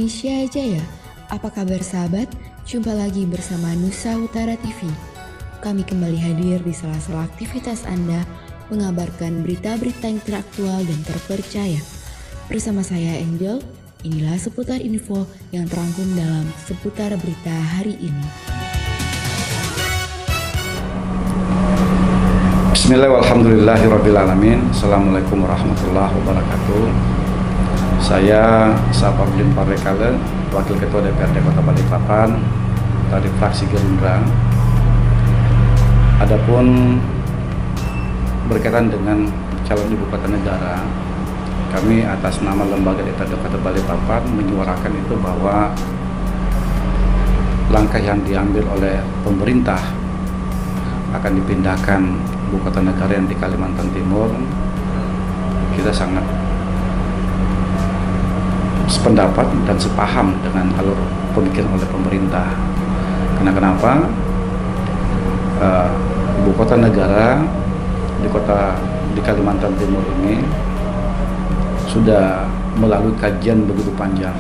Indonesia Jaya. Apa kabar sahabat? Jumpa lagi bersama Nusa Utara TV. Kami kembali hadir di sela-sela aktivitas Anda mengabarkan berita-berita yang teraktual dan terpercaya. Bersama saya Angel, inilah seputar info yang terangkum dalam seputar berita hari ini. Bismillahirrahmanirrahim. Assalamualaikum warahmatullahi wabarakatuh. Saya Saparudin Parrekale, Wakil Ketua DPRD Kota Balikpapan dari fraksi Gerindra. Adapun berkaitan dengan calon ibu kota negara, kami atas nama Lembaga DPRD Kota Balikpapan menyuarakan itu bahwa langkah yang diambil oleh pemerintah akan dipindahkan ibu kota negara yang di Kalimantan Timur, kita sangat sependapat dan sepaham dengan alur pemikiran oleh pemerintah. Karena kenapa? Ibu kota negara di Kalimantan Timur ini sudah melalui kajian begitu panjang,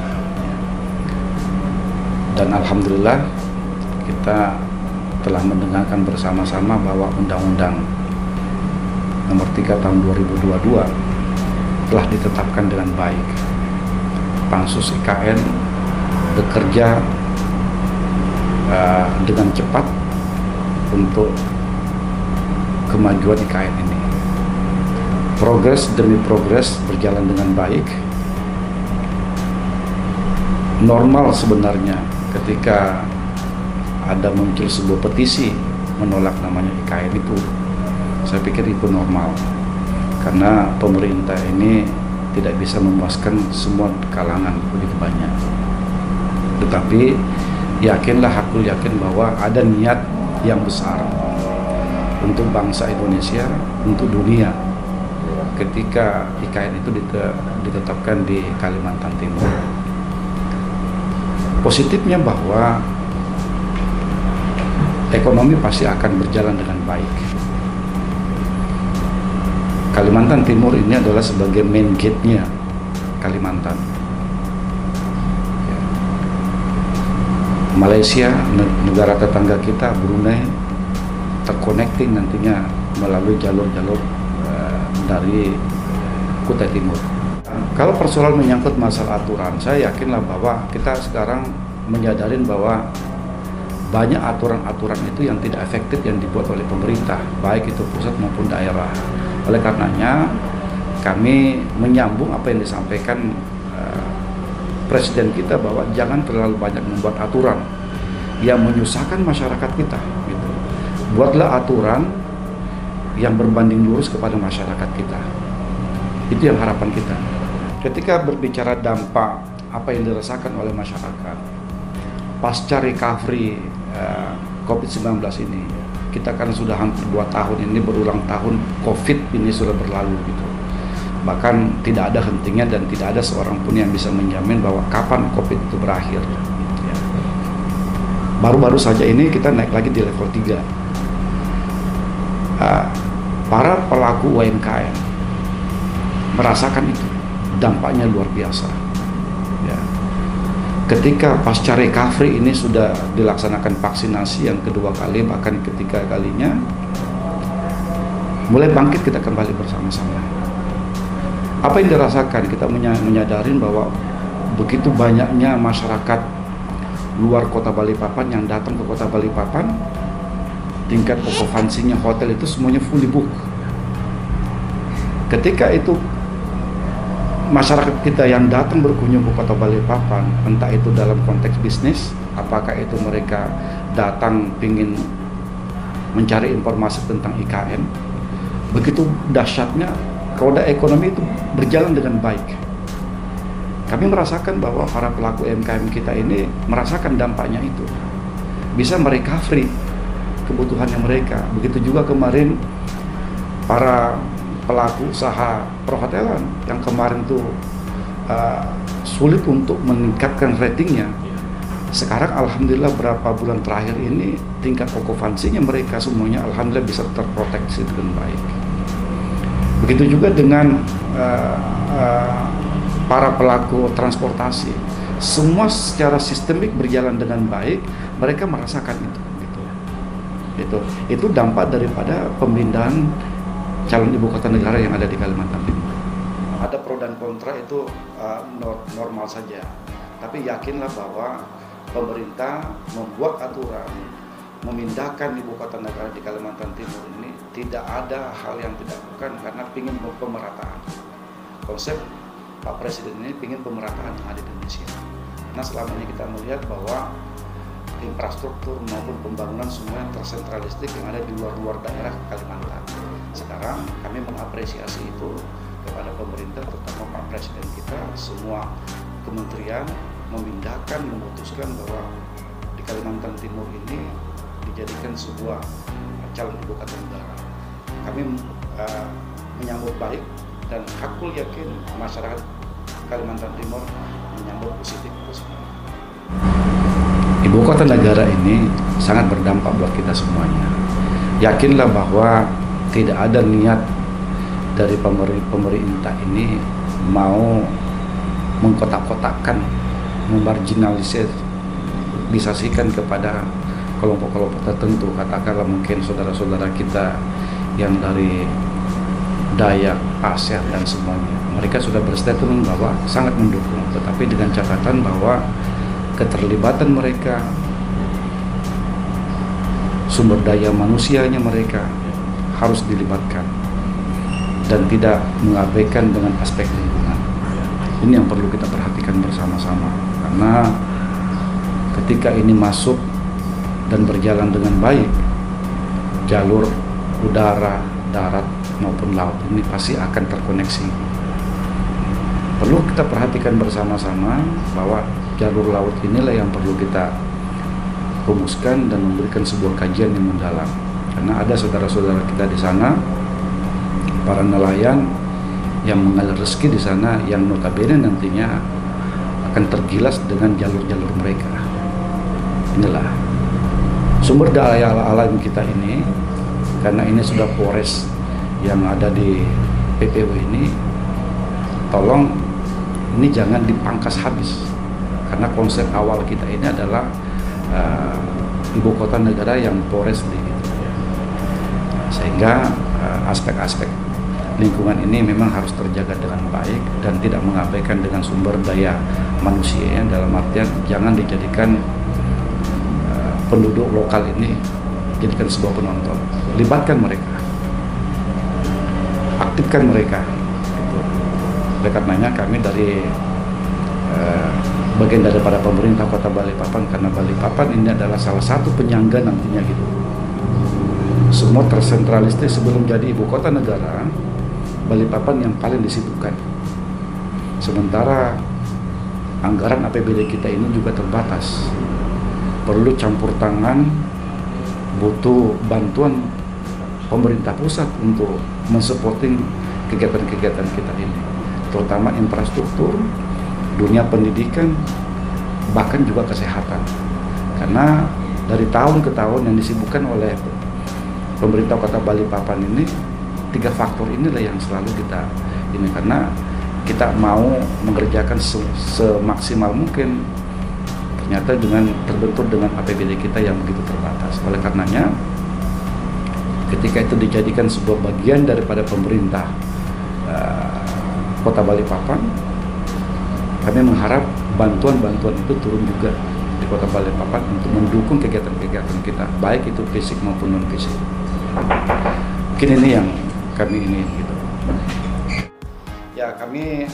dan alhamdulillah kita telah mendengarkan bersama-sama bahwa Undang-Undang Nomor 3 Tahun 2022 telah ditetapkan dengan baik. Pansus IKN bekerja dengan cepat untuk kemajuan IKN ini. Progres demi progres berjalan dengan baik. Normal sebenarnya ketika ada muncul sebuah petisi menolak namanya IKN itu, saya pikir itu normal, karena pemerintah ini tidak bisa memuaskan semua kalangan begitu banyak. Tetapi yakinlah, aku yakin bahwa ada niat yang besar untuk bangsa Indonesia, untuk dunia, ketika IKN itu ditetapkan di Kalimantan Timur. Positifnya bahwa ekonomi pasti akan berjalan dengan baik. Kalimantan Timur ini adalah sebagai main gate-nya Kalimantan. Malaysia, negara tetangga kita, Brunei, terconnecting nantinya melalui jalur-jalur dari Kutai Timur. Kalau persoalan menyangkut masalah aturan, saya yakinlah bahwa kita sekarang menyadarin bahwa banyak aturan-aturan itu yang tidak efektif yang dibuat oleh pemerintah, baik itu pusat maupun daerah. Oleh karenanya, kami menyambung apa yang disampaikan Presiden kita bahwa jangan terlalu banyak membuat aturan yang menyusahkan masyarakat kita. Gitu. Buatlah aturan yang berbanding lurus kepada masyarakat kita. Itu yang harapan kita. Ketika berbicara dampak apa yang dirasakan oleh masyarakat pasca recovery COVID-19 ini, kita kan sudah hampir 2 tahun ini, berulang tahun COVID ini sudah berlalu gitu. Bahkan tidak ada hentinya dan tidak ada seorang pun yang bisa menjamin bahwa kapan COVID itu berakhir. Gitu ya. Baru-baru saja ini kita naik lagi di level 3. Para pelaku UMKM merasakan itu, dampaknya luar biasa. Ya. Ketika pasca recovery ini sudah dilaksanakan vaksinasi yang kedua kali, bahkan ketiga kalinya, mulai bangkit kita kembali bersama-sama. Apa yang dirasakan? Kita menyadarin bahwa begitu banyaknya masyarakat luar kota Balikpapan yang datang ke kota Balikpapan, tingkat okupansinya hotel itu semuanya fully book. Ketika itu masyarakat kita yang datang berkunjung ke kota Balikpapan, entah itu dalam konteks bisnis, apakah itu mereka datang ingin mencari informasi tentang IKN, begitu dahsyatnya roda ekonomi itu berjalan dengan baik. Kami merasakan bahwa para pelaku UMKM kita ini merasakan dampaknya itu, bisa merecovery kebutuhannya mereka. Begitu juga kemarin para pelaku usaha perhotelan yang kemarin tuh sulit untuk meningkatkan ratingnya. Sekarang alhamdulillah berapa bulan terakhir ini tingkat okupansinya mereka semuanya alhamdulillah bisa terproteksi dengan baik. Begitu juga dengan para pelaku transportasi. semua secara sistemik berjalan dengan baik, mereka merasakan itu. Itu dampak daripada pemindahan calon ibu kota negara yang ada di Kalimantan Timur. Ada pro dan kontra itu normal saja, tapi yakinlah bahwa pemerintah membuat aturan memindahkan ibu kota negara di Kalimantan Timur ini tidak ada hal yang tidak bukan, karena ingin pemerataan. Konsep Pak Presiden ini ingin pemerataan yang ada di Indonesia. Nah, selama ini kita melihat bahwa infrastruktur maupun pembangunan semua yang tersentralistik yang ada di luar daerah Kalimantan. Sekarang kami mengapresiasi itu kepada pemerintah, terutama Pak Presiden kita, semua kementerian memutuskan bahwa di Kalimantan Timur ini dijadikan sebuah calon ibu kota negara. Kami menyambut baik dan hakul yakin masyarakat Kalimantan Timur menyambut positif. Ibu kota negara ini sangat berdampak buat kita semuanya. Yakinlah bahwa tidak ada niat dari pemerintah ini mau mengkotak-kotakkan, memarginalisasikan kepada kelompok-kelompok tertentu. Katakanlah mungkin saudara-saudara kita yang dari Dayak, Pasir dan semuanya. Mereka sudah berstatement bahwa sangat mendukung, tetapi dengan catatan bahwa keterlibatan mereka, sumber daya manusianya mereka harus dilibatkan dan tidak mengabaikan dengan aspek lingkungan. Ini yang perlu kita perhatikan bersama-sama, karena ketika ini masuk dan berjalan dengan baik, jalur udara, darat maupun laut ini pasti akan terkoneksi. Perlu kita perhatikan bersama-sama bahwa jalur laut inilah yang perlu kita rumuskan dan memberikan sebuah kajian yang mendalam. Karena ada saudara-saudara kita di sana, para nelayan yang mengalir rezeki di sana, yang notabene nantinya akan tergilas dengan jalur-jalur mereka. Inilah sumber daya alam kita ini, karena ini sudah pores yang ada di PPW ini, tolong ini jangan dipangkas habis. Karena konsep awal kita ini adalah ibu kota negara yang porous, sehingga aspek-aspek lingkungan ini memang harus terjaga dengan baik dan tidak mengabaikan dengan sumber daya manusia. Dalam artian jangan dijadikan penduduk lokal ini jadikan sebuah penonton. Libatkan mereka, aktifkan mereka. Oleh karenanya kami dari bagian daripada pemerintah Kota Balikpapan, karena Balikpapan ini adalah salah satu penyangga nantinya gitu. Semua tersentralistik. Sebelum jadi ibu kota negara, Balikpapan yang paling disibukkan. Sementara anggaran APBD kita ini juga terbatas. Perlu campur tangan, butuh bantuan pemerintah pusat untuk mensupporting kegiatan-kegiatan kita ini, terutama infrastruktur, dunia pendidikan, bahkan juga kesehatan. Karena dari tahun ke tahun yang disibukkan oleh pemerintah Kota Balikpapan ini, 3 faktor inilah yang selalu kita ini, karena kita mau mengerjakan semaksimal mungkin, ternyata dengan terbentur dengan APBD kita yang begitu terbatas. Oleh karenanya ketika itu dijadikan sebuah bagian daripada pemerintah Kota Balikpapan, kami mengharap bantuan-bantuan itu turun juga di Kota Balikpapan untuk mendukung kegiatan-kegiatan kita, baik itu fisik maupun non fisik. Mungkin ini yang kami ini gitu. Ya, kami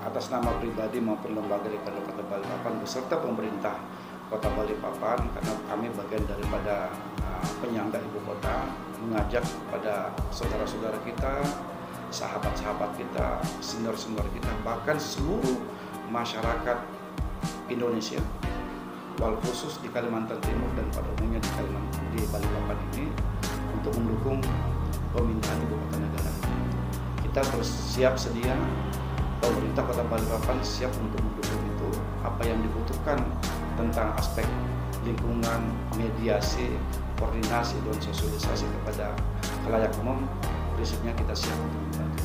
atas nama pribadi maupun lembaga daripada Kota Balikpapan beserta pemerintah Kota Balikpapan, karena kami bagian daripada penyangga ibu kota, mengajak kepada saudara-saudara kita, sahabat-sahabat kita, senior-senior kita, bahkan seluruh masyarakat Indonesia, wal khusus di Kalimantan Timur dan pada umumnya di Balikpapan ini, untuk mendukung pemindahan ibu kota negara. Kita bersiap sedia, pemerintah Kota Balikpapan siap untuk mendukung itu. Apa yang dibutuhkan tentang aspek lingkungan, mediasi, koordinasi dan sosialisasi kepada khalayak umum, prinsipnya kita siap untuk membantu.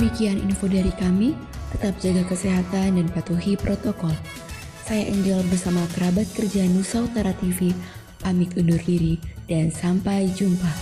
Demikian info dari kami, tetap jaga kesehatan dan patuhi protokol. Saya Angel bersama kerabat kerja Nusa Utara TV, pamit undur diri dan sampai jumpa.